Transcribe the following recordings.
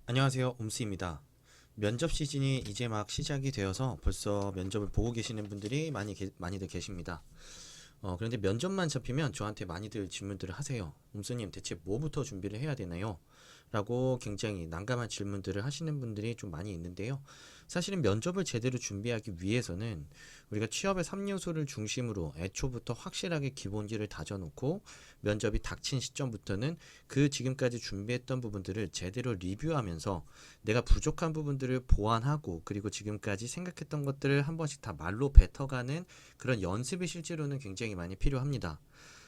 안녕하세요. 옴스입니다. 면접 시즌이 이제 막 시작이 되어서 벌써 면접을 보고 계시는 분들이 많이들 계십니다. 그런데 면접만 잡히면 저한테 많이들 질문들을 하세요. 옴스님, 대체 뭐부터 준비를 해야 되나요? 라고 굉장히 난감한 질문들을 하시는 분들이 좀 많이 있는데요. 사실은 면접을 제대로 준비하기 위해서는 우리가 취업의 3요소를 중심으로 애초부터 확실하게 기본기를 다져놓고 면접이 닥친 시점부터는 그 지금까지 준비했던 부분들을 제대로 리뷰하면서 내가 부족한 부분들을 보완하고 그리고 지금까지 생각했던 것들을 한 번씩 다 말로 뱉어가는 그런 연습이 실제로는 굉장히 많이 필요합니다.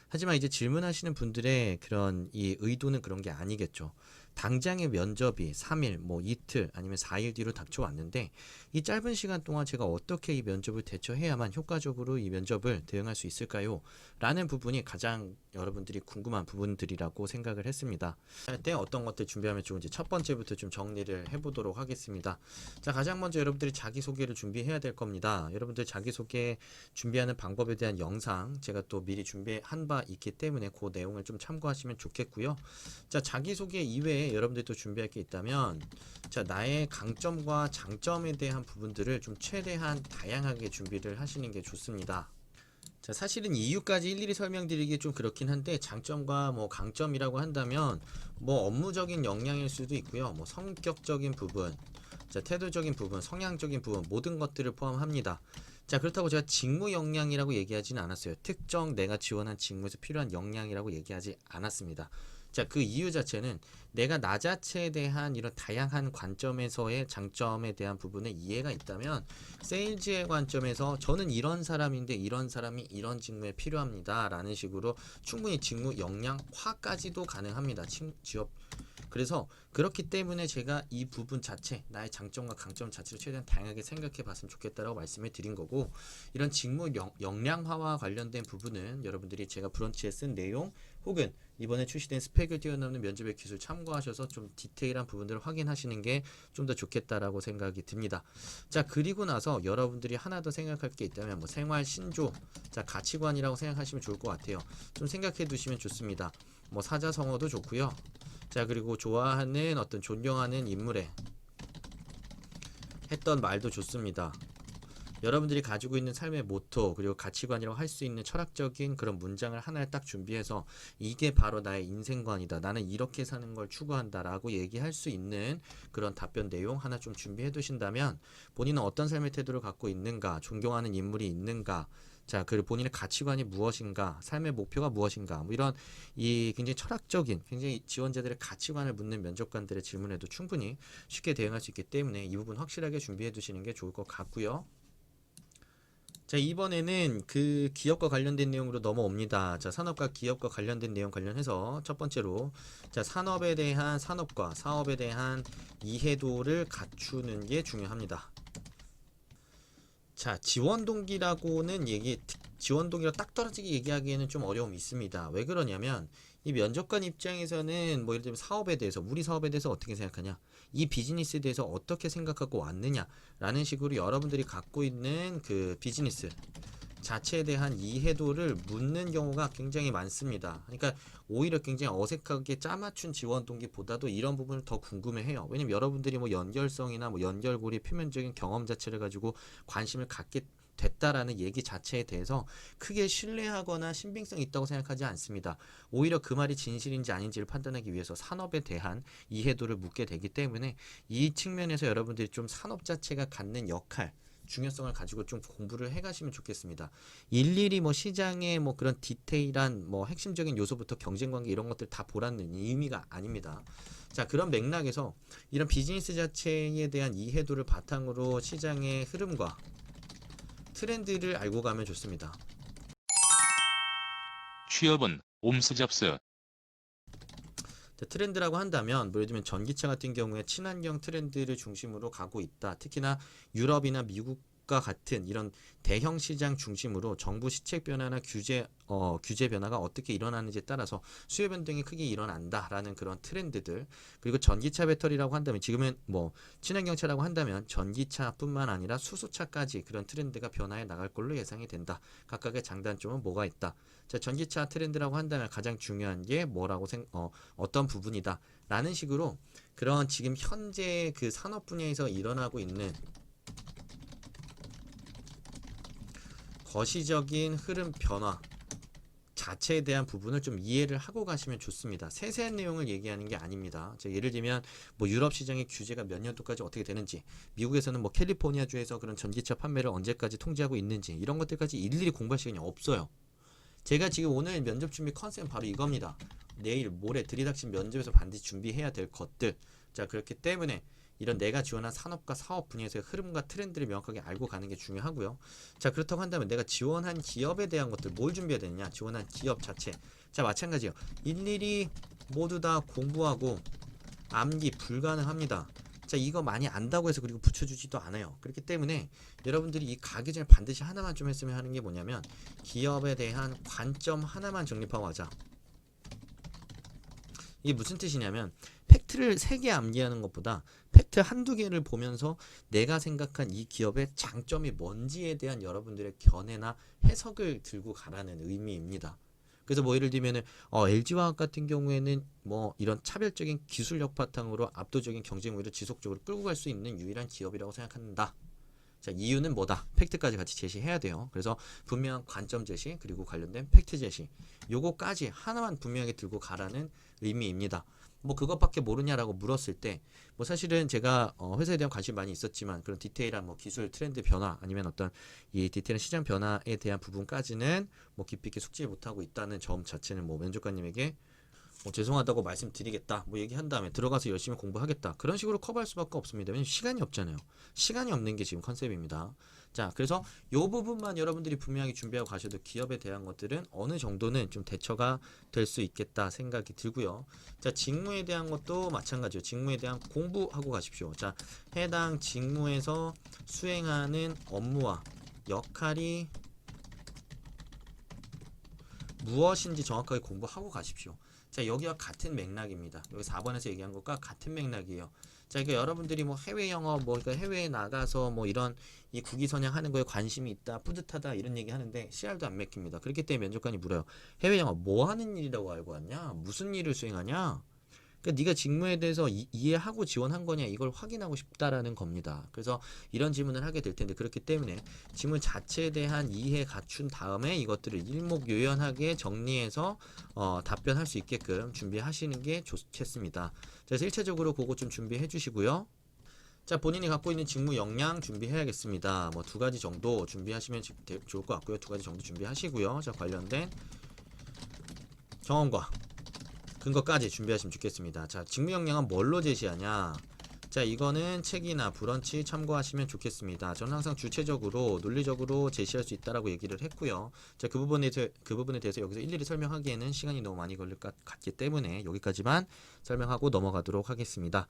하지만 이제 질문하시는 분들의 그런 이 의도는 그런 게 아니겠죠. 당장의 면접이 3일, 뭐 이틀 아니면 4일 뒤로 닥쳐왔는데 이 짧은 시간 동안 제가 어떻게 이 면접을 대처해야만 효과적으로 이 면접을 대응할 수 있을까요? 라는 부분이 가장 여러분들이 궁금한 부분들이라고 생각을 했습니다. 할 때 어떤 것들 준비하면 좋은지 첫 번째부터 좀 정리를 해보도록 하겠습니다. 자, 가장 먼저 여러분들이 자기소개를 준비해야 될 겁니다. 여러분들 자기소개 준비하는 방법에 대한 영상 제가 또 미리 준비한 바 있기 때문에 그 내용을 좀 참고하시면 좋겠고요. 자, 자기소개 이외에 여러분들도 준비할 게 있다면 자, 나의 강점과 장점에 대한 부분들을 좀 최대한 다양하게 준비를 하시는 게 좋습니다. 자, 사실은 이유까지 일일이 설명드리기 좀 그렇긴 한데 장점과 뭐 강점이라고 한다면 뭐 업무적인 역량일 수도 있고요. 뭐 성격적인 부분, 자, 태도적인 부분, 성향적인 부분 모든 것들을 포함합니다. 자, 그렇다고 제가 직무 역량이라고 얘기하지는 않았어요. 특정 내가 지원한 직무에서 필요한 역량이라고 얘기하지 않았습니다. 자, 그 이유 자체는 내가 나 자체에 대한 이런 다양한 관점에서의 장점에 대한 부분에 이해가 있다면 세일즈의 관점에서 저는 이런 사람인데 이런 사람이 이런 직무에 필요합니다 라는 식으로 충분히 직무 역량화까지도 가능합니다. 취업 그래서 그렇기 때문에 제가 이 부분 자체 나의 장점과 강점 자체를 최대한 다양하게 생각해 봤으면 좋겠다라고 말씀을 드린 거고 이런 직무 역량화와 관련된 부분은 여러분들이 제가 브런치에 쓴 내용 혹은 이번에 출시된 스펙을 뛰어넘는 면접의 기술 참고하셔서 좀 디테일한 부분들을 확인하시는 게 좀 더 좋겠다라고 생각이 듭니다. 자, 그리고 나서 여러분들이 하나 더 생각할 게 있다면 뭐 생활 신조, 자, 가치관이라고 생각하시면 좋을 것 같아요. 좀 생각해 두시면 좋습니다. 뭐 사자성어도 좋고요. 자, 그리고 좋아하는 어떤 존경하는 인물에 했던 말도 좋습니다. 여러분들이 가지고 있는 삶의 모토 그리고 가치관이라고 할 수 있는 철학적인 그런 문장을 하나를 딱 준비해서 이게 바로 나의 인생관이다. 나는 이렇게 사는 걸 추구한다 라고 얘기할 수 있는 그런 답변 내용 하나 좀 준비해 두신다면 본인은 어떤 삶의 태도를 갖고 있는가, 존경하는 인물이 있는가, 자, 그리고 본인의 가치관이 무엇인가, 삶의 목표가 무엇인가, 뭐 이런 이 굉장히 철학적인, 굉장히 지원자들의 가치관을 묻는 면접관들의 질문에도 충분히 쉽게 대응할 수 있기 때문에 이 부분 확실하게 준비해 두시는 게 좋을 것 같고요. 자, 이번에는 그 기업과 관련된 내용으로 넘어옵니다. 자, 산업과 기업과 관련된 내용 관련해서 첫 번째로 자, 산업에 대한 산업과 사업에 대한 이해도를 갖추는 게 중요합니다. 자, 지원 동기라고는 지원 동기가 딱 떨어지게 얘기하기에는 좀 어려움이 있습니다. 왜 그러냐면 이 면접관 입장에서는 뭐 예를 들면 사업에 대해서 우리 사업에 대해서 어떻게 생각하냐, 이 비즈니스에 대해서 어떻게 생각하고 왔느냐라는 식으로 여러분들이 갖고 있는 그 비즈니스 자체에 대한 이해도를 묻는 경우가 굉장히 많습니다. 그러니까 오히려 굉장히 어색하게 짜맞춘 지원 동기보다도 이런 부분을 더 궁금해해요. 왜냐면 여러분들이 뭐 연결성이나 뭐 연결고리 표면적인 경험 자체를 가지고 관심을 갖게 됐다라는 얘기 자체에 대해서 크게 신뢰하거나 신빙성이 있다고 생각하지 않습니다. 오히려 그 말이 진실인지 아닌지를 판단하기 위해서 산업에 대한 이해도를 묻게 되기 때문에 이 측면에서 여러분들이 좀 산업 자체가 갖는 역할 중요성을 가지고 좀 공부를 해가시면 좋겠습니다. 일일이 뭐 시장의 뭐 그런 디테일한 뭐 핵심적인 요소부터 경쟁관계 이런 것들 다 보라는 의미가 아닙니다. 자, 그런 맥락에서 이런 비즈니스 자체에 대한 이해도를 바탕으로 시장의 흐름과 트렌드를 알고 가면 좋습니다. 취업은 옴스 잡스. 자, 트렌드라고 한다면 뭐 예를 들면 전기차 같은 경우에 친환경 트렌드를 중심으로 가고 있다. 특히나 유럽이나 미국과 같은 이런 대형 시장 중심으로 정부 시책 변화나 규제 변화가 어떻게 일어나는지에 따라서 수요 변동이 크게 일어난다라는 그런 트렌드들. 그리고 전기차 배터리라고 한다면 지금은 뭐 친환경차라고 한다면 전기차뿐만 아니라 수소차까지 그런 트렌드가 변화해 나갈 걸로 예상이 된다. 각각의 장단점은 뭐가 있다. 자, 전기차 트렌드라고 한다면 가장 중요한 게 뭐라고 어떤 부분이다 라는 식으로 그런 지금 현재 그 산업 분야에서 일어나고 있는 거시적인 흐름 변화 자체에 대한 부분을 좀 이해를 하고 가시면 좋습니다. 세세한 내용을 얘기하는 게 아닙니다. 예를 들면 뭐 유럽 시장의 규제가 몇 년도까지 어떻게 되는지, 미국에서는 뭐 캘리포니아주에서 그런 전기차 판매를 언제까지 통제하고 있는지, 이런 것들까지 일일이 공부할 시간이 없어요. 제가 지금 오늘 면접 준비 컨셉은 바로 이겁니다. 내일 모레 들이닥친 면접에서 반드시 준비해야 될 것들. 자, 그렇기 때문에 이런 내가 지원한 산업과 사업 분야에서의 흐름과 트렌드를 명확하게 알고 가는 게 중요하고요. 자, 그렇다고 한다면 내가 지원한 기업에 대한 것들 뭘 준비해야 되느냐? 지원한 기업 자체. 자, 마찬가지예요. 일일이 모두 다 공부하고 암기 불가능합니다. 자, 이거 많이 안다고 해서 그리고 붙여주지도 않아요. 그렇기 때문에 여러분들이 이 가기 전에 반드시 하나만 좀 했으면 하는 게 뭐냐면 기업에 대한 관점 하나만 정립하고 하자. 이게 무슨 뜻이냐면 팩트를 3개 암기하는 것보다 팩트 한두 개를 보면서 내가 생각한 이 기업의 장점이 뭔지에 대한 여러분들의 견해나 해석을 들고 가라는 의미입니다. 그래서 뭐 예를 들면은 LG화학 같은 경우에는 뭐 이런 차별적인 기술력 바탕으로 압도적인 경쟁 우위를 지속적으로 끌고 갈 수 있는 유일한 기업이라고 생각한다. 자, 이유는 뭐다? 팩트까지 같이 제시해야 돼요. 그래서 분명한 관점 제시 그리고 관련된 팩트 제시 요거까지 하나만 분명하게 들고 가라는 의미입니다. 뭐 그것밖에 모르냐라고 물었을 때 뭐 사실은 제가 회사에 대한 관심이 많이 있었지만 그런 디테일한 뭐 기술 트렌드 변화 아니면 어떤 이 디테일한 시장 변화에 대한 부분까지는 뭐 깊이 있게 숙지를 못하고 있다는 점 자체는 뭐 면접관님에게 죄송하다고 말씀드리겠다 뭐 얘기한 다음에 들어가서 열심히 공부하겠다 그런 식으로 커버할 수밖에 없습니다. 왜냐면 시간이 없잖아요. 시간이 없는 게 지금 컨셉입니다. 자, 그래서 요 부분만 여러분들이 분명하게 준비하고 가셔도 기업에 대한 것들은 어느 정도는 좀 대처가 될 수 있겠다 생각이 들고요. 자, 직무에 대한 것도 마찬가지요. 직무에 대한 공부하고 가십시오. 자, 해당 직무에서 수행하는 업무와 역할이 무엇인지 정확하게 공부하고 가십시오. 자, 여기와 같은 맥락입니다. 여기 4번에서 얘기한 것과 같은 맥락이에요. 자, 그러니까 여러분들이 뭐 해외 영어, 뭐 그러니까 해외에 나가서 뭐 이런 이 국위 선양하는 거에 관심이 있다, 뿌듯하다 이런 얘기 하는데 CR도 안 맥힙니다. 그렇기 때문에 면접관이 물어요. 해외 영어 뭐 하는 일이라고 알고 왔냐? 무슨 일을 수행하냐? 그러니까 네가 직무에 대해서 이해하고 지원한 거냐 이걸 확인하고 싶다라는 겁니다. 그래서 이런 질문을 하게 될 텐데 그렇기 때문에 질문 자체에 대한 이해 갖춘 다음에 이것들을 일목요연하게 정리해서 답변할 수 있게끔 준비하시는 게 좋겠습니다. 그래서 1차적으로 그거 좀 준비해 주시고요. 자, 본인이 갖고 있는 직무 역량 준비해야겠습니다. 뭐 2가지 정도 준비하시면 좋을 것 같고요. 2가지 정도 준비하시고요. 자, 관련된 경험과 근거까지 준비하시면 좋겠습니다. 자, 직무 역량은 뭘로 제시하냐? 자, 이거는 책이나 브런치 참고하시면 좋겠습니다. 저는 항상 주체적으로 논리적으로 제시할 수 있다라고 얘기를 했고요. 자, 그 부분에 대해서 여기서 일일이 설명하기에는 시간이 너무 많이 걸릴 것 같기 때문에 여기까지만 설명하고 넘어가도록 하겠습니다.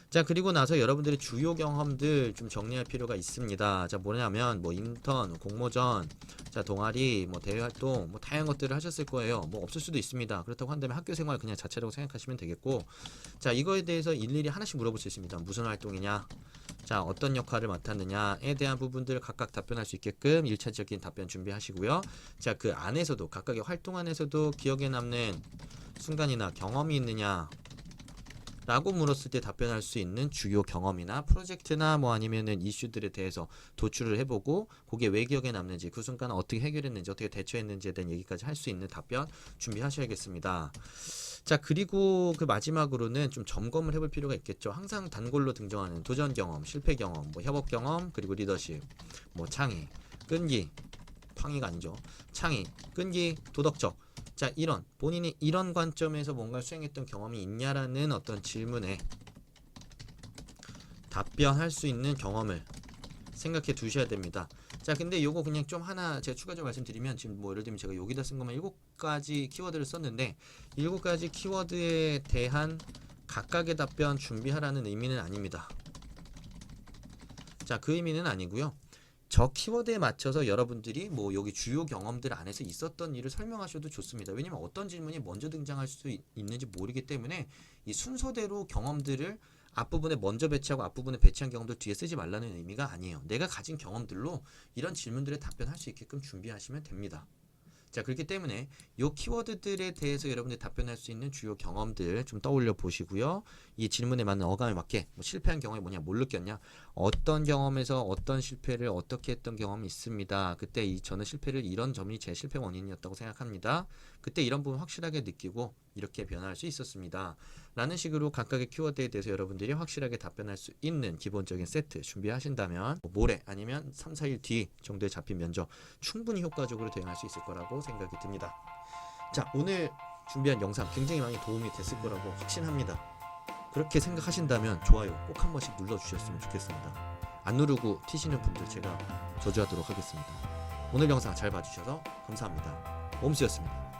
자, 그리고 나서 여러분들의 주요 경험들 좀 정리할 필요가 있습니다. 자, 뭐냐면 뭐 인턴, 공모전, 자, 동아리, 뭐 대외 활동, 뭐 다양한 것들을 하셨을 거예요. 뭐 없을 수도 있습니다. 그렇다고 한다면 학교 생활 그냥 자체라고 생각하시면 되겠고, 자, 이거에 대해서 일일이 하나씩 물어볼 수 있습니다. 무슨 활동이냐? 자, 어떤 역할을 맡았느냐에 대한 부분들을 각각 답변할 수 있게끔 1차적인 답변 준비하시고요. 자, 그 안에서도 각각의 활동 안에서도 기억에 남는 순간이나 경험이 있느냐? 라고 물었을 때 답변할 수 있는 주요 경험이나 프로젝트나 뭐 아니면은 이슈들에 대해서 도출을 해보고 그게 왜 기억에 남는지 그 순간 어떻게 해결했는지 어떻게 대처했는지에 대한 얘기까지 할 수 있는 답변 준비하셔야겠습니다. 자, 그리고 그 마지막으로는 좀 점검을 해볼 필요가 있겠죠. 항상 단골로 등장하는 도전 경험, 실패 경험, 뭐 협업 경험, 그리고 리더십, 뭐 창의, 끈기, 팡이가 아니죠. 창의, 끈기, 도덕적. 자, 이런 본인이 이런 관점에서 뭔가 수행했던 경험이 있냐라는 어떤 질문에 답변할 수 있는 경험을 생각해 두셔야 됩니다. 자, 근데 요거 그냥 좀 하나 제가 추가적으로 말씀드리면 지금 뭐 예를 들면 제가 여기다 쓴 것만 7가지 키워드를 썼는데 7가지 키워드에 대한 각각의 답변 준비하라는 의미는 아닙니다. 자, 그 의미는 아니고요. 저 키워드에 맞춰서 여러분들이 뭐 여기 주요 경험들 안에서 있었던 일을 설명하셔도 좋습니다. 왜냐면 어떤 질문이 먼저 등장할 수 있는지 모르기 때문에 이 순서대로 경험들을 앞부분에 먼저 배치하고 앞부분에 배치한 경험들 뒤에 쓰지 말라는 의미가 아니에요. 내가 가진 경험들로 이런 질문들에 답변할 수 있게끔 준비하시면 됩니다. 자, 그렇기 때문에 이 키워드들에 대해서 여러분들이 답변할 수 있는 주요 경험들 좀 떠올려 보시고요. 이 질문에 맞는 어감에 맞게 뭐 실패한 경험이 뭐냐, 뭘 느꼈냐, 어떤 경험에서 어떤 실패를 어떻게 했던 경험이 있습니다. 그때 저는 실패를 이런 점이 제 실패 원인이었다고 생각합니다. 그때 이런 부분 확실하게 느끼고 이렇게 변화할 수 있었습니다. 라는 식으로 각각의 키워드에 대해서 여러분들이 확실하게 답변할 수 있는 기본적인 세트 준비하신다면 모레 아니면 3, 4일 뒤 정도에 잡힌 면접 충분히 효과적으로 대응할 수 있을 거라고 생각이 듭니다. 자, 오늘 준비한 영상 굉장히 많이 도움이 됐을 거라고 확신합니다. 그렇게 생각하신다면 좋아요 꼭 한 번씩 눌러주셨으면 좋겠습니다. 안 누르고 튀시는 분들 제가 저주하도록 하겠습니다. 오늘 영상 잘 봐주셔서 감사합니다. 옴수였습니다.